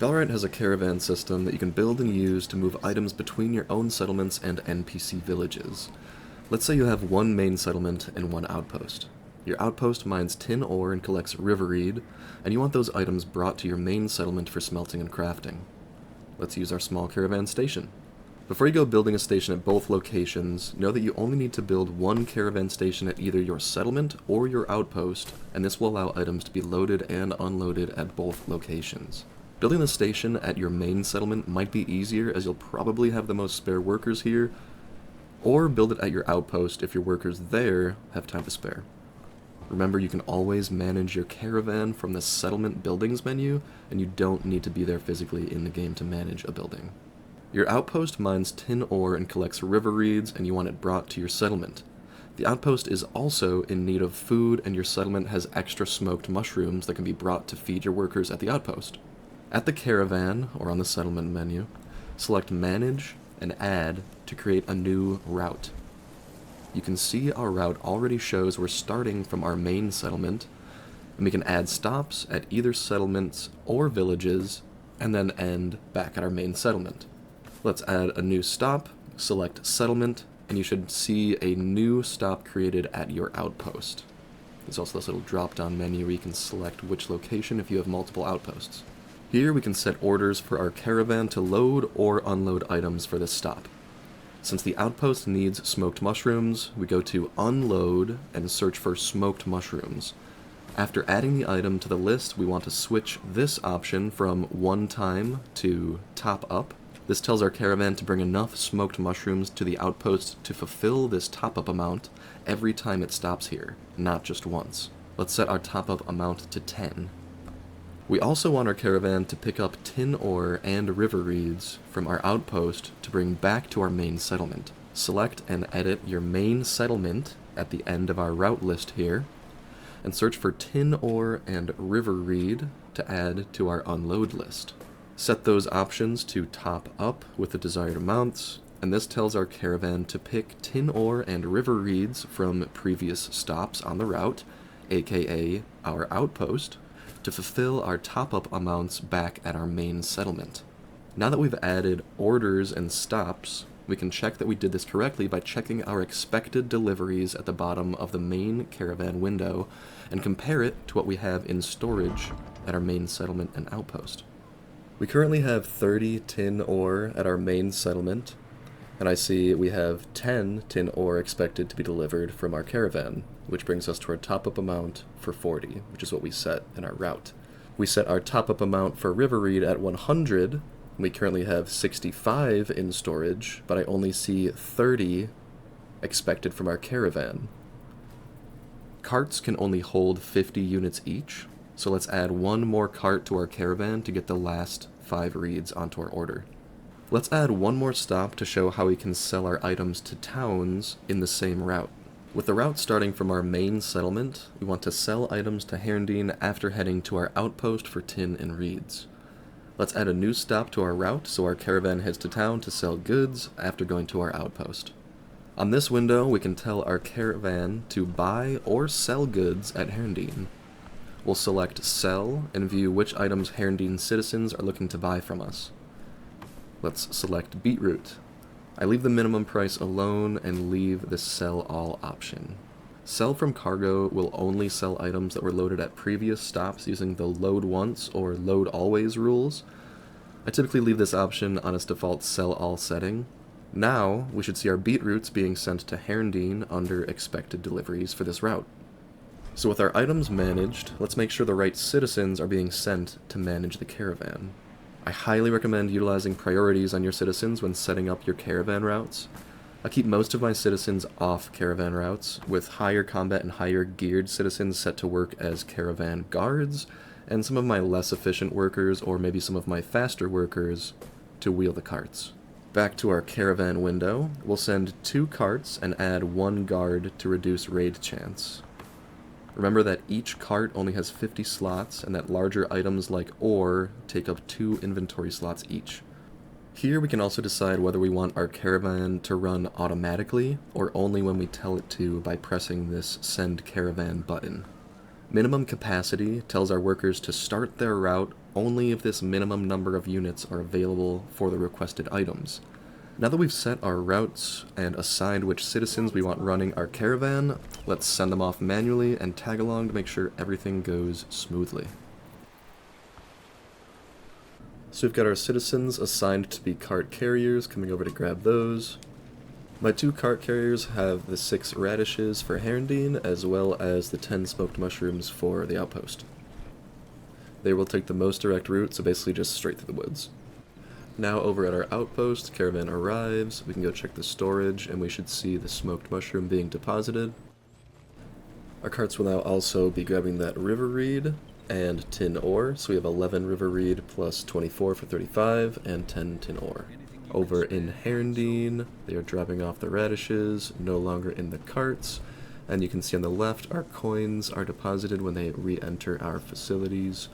Bellwright has a caravan system that you can build and use to move items between your own settlements and NPC villages. Let's say you have one main settlement and one outpost. Your outpost mines tin ore and collects river reed, and you want those items brought to your main settlement for smelting and crafting. Let's use our small caravan station. Before you go building a station at both locations, know that you only need to build one caravan station at either your settlement or your outpost, and this will allow items to be loaded and unloaded at both locations. Building the station at your main settlement might be easier, as you'll probably have the most spare workers here, or build it at your outpost if your workers there have time to spare. Remember, you can always manage your caravan from the settlement buildings menu, and you don't need to be there physically in the game to manage a building. Your outpost mines tin ore and collects river reeds, and you want it brought to your settlement. The outpost is also in need of food, and your settlement has extra smoked mushrooms that can be brought to feed your workers at the outpost. At the caravan, or on the settlement menu, select Manage and Add to create a new route. You can see our route already shows we're starting from our main settlement, and we can add stops at either settlements or villages, and then end back at our main settlement. Let's add a new stop, select Settlement, and you should see a new stop created at your outpost. There's also this little drop-down menu where you can select which location if you have multiple outposts. Here we can set orders for our caravan to load or unload items for this stop. Since the outpost needs smoked mushrooms, we go to Unload and search for smoked mushrooms. After adding the item to the list, we want to switch this option from one time to top up. This tells our caravan to bring enough smoked mushrooms to the outpost to fulfill this top-up amount every time it stops here, not just once. Let's set our top-up amount to 10. We also want our caravan to pick up tin ore and river reeds from our outpost to bring back to our main settlement. Select and edit your main settlement at the end of our route list here, and search for tin ore and river reed to add to our unload list. Set those options to top up with the desired amounts, and this tells our caravan to pick tin ore and river reeds from previous stops on the route, aka our outpost, to fulfill our top-up amounts back at our main settlement. Now that we've added orders and stops, we can check that we did this correctly by checking our expected deliveries at the bottom of the main caravan window and compare it to what we have in storage at our main settlement and outpost. We currently have 30 tin ore at our main settlement, and I see we have 10 tin ore expected to be delivered from our caravan, which brings us to our top-up amount for 40, which is what we set in our route. We set our top-up amount for river reed at 100. We currently have 65 in storage, but I only see 30 expected from our caravan. Carts can only hold 50 units each, so let's add one more cart to our caravan to get the last 5 reeds onto our order. Let's add one more stop to show how we can sell our items to towns in the same route. With the route starting from our main settlement, we want to sell items to Herndeen after heading to our outpost for tin and reeds. Let's add a new stop to our route so our caravan heads to town to sell goods after going to our outpost. On this window, we can tell our caravan to buy or sell goods at Herndeen. We'll select Sell and view which items Herndeen citizens are looking to buy from us. Let's select Beetroot. I leave the minimum price alone and leave the Sell All option. Sell from Cargo will only sell items that were loaded at previous stops using the Load Once or Load Always rules. I typically leave this option on its default Sell All setting. Now, we should see our beetroots being sent to Herndeen under expected deliveries for this route. So with our items managed, let's make sure the right citizens are being sent to manage the caravan. I highly recommend utilizing priorities on your citizens when setting up your caravan routes. I keep most of my citizens off caravan routes, with higher combat and higher geared citizens set to work as caravan guards, and some of my less efficient workers, or maybe some of my faster workers, to wheel the carts. Back to our caravan window, we'll send 2 carts and add 1 guard to reduce raid chance. Remember that each cart only has 50 slots, and that larger items like ore take up 2 inventory slots each. Here we can also decide whether we want our caravan to run automatically, or only when we tell it to by pressing this Send Caravan button. Minimum capacity tells our workers to start their route only if this minimum number of units are available for the requested items. Now that we've set our routes and assigned which citizens we want running our caravan, let's send them off manually and tag along to make sure everything goes smoothly. So we've got our citizens assigned to be cart carriers, coming over to grab those. My 2 cart carriers have the 6 radishes for Herondine, as well as the 10 smoked mushrooms for the outpost. They will take the most direct route, so basically just straight through the woods. Now over at our outpost, Caravan arrives, we can go check the storage, and we should see the smoked mushroom being deposited. Our carts will now also be grabbing that river reed and tin ore, so we have 11 river reed plus 24 for 35, and 10 tin ore. Over in Herondine, they are dropping off the radishes, no longer in the carts, and you can see on the left our coins are deposited when they re-enter our facilities.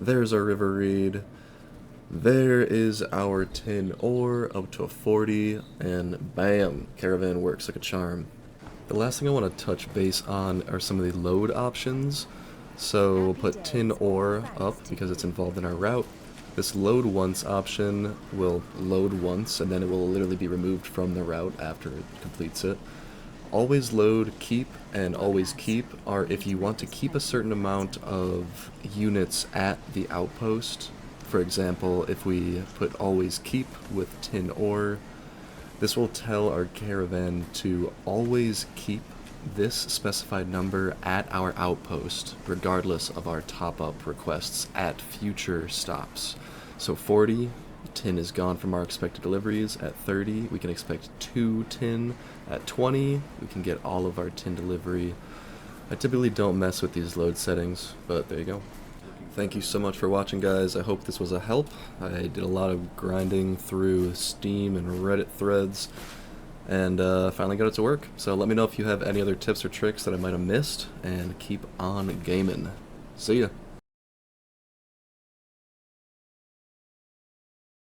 There's our river reed. There is our tin ore, up to a 40, and bam, caravan works like a charm. The last thing I want to touch base on are some of the load options. So we'll put tin ore up because it's involved in our route. This load once option will load once, and then it will literally be removed from the route after it completes it. Always load, keep, and always keep are if you want to keep a certain amount of units at the outpost. For example, if we put always keep with tin ore, this will tell our caravan to always keep this specified number at our outpost, regardless of our top-up requests at future stops. So 40, tin is gone from our expected deliveries. At 30, we can expect 2 tin. At 20, we can get all of our tin delivery. I typically don't mess with these load settings, but there you go. Thank you so much for watching, guys. I hope this was a help. I did a lot of grinding through Steam and Reddit threads, and finally got it to work. So let me know if you have any other tips or tricks that I might have missed, and keep on gaming. See ya!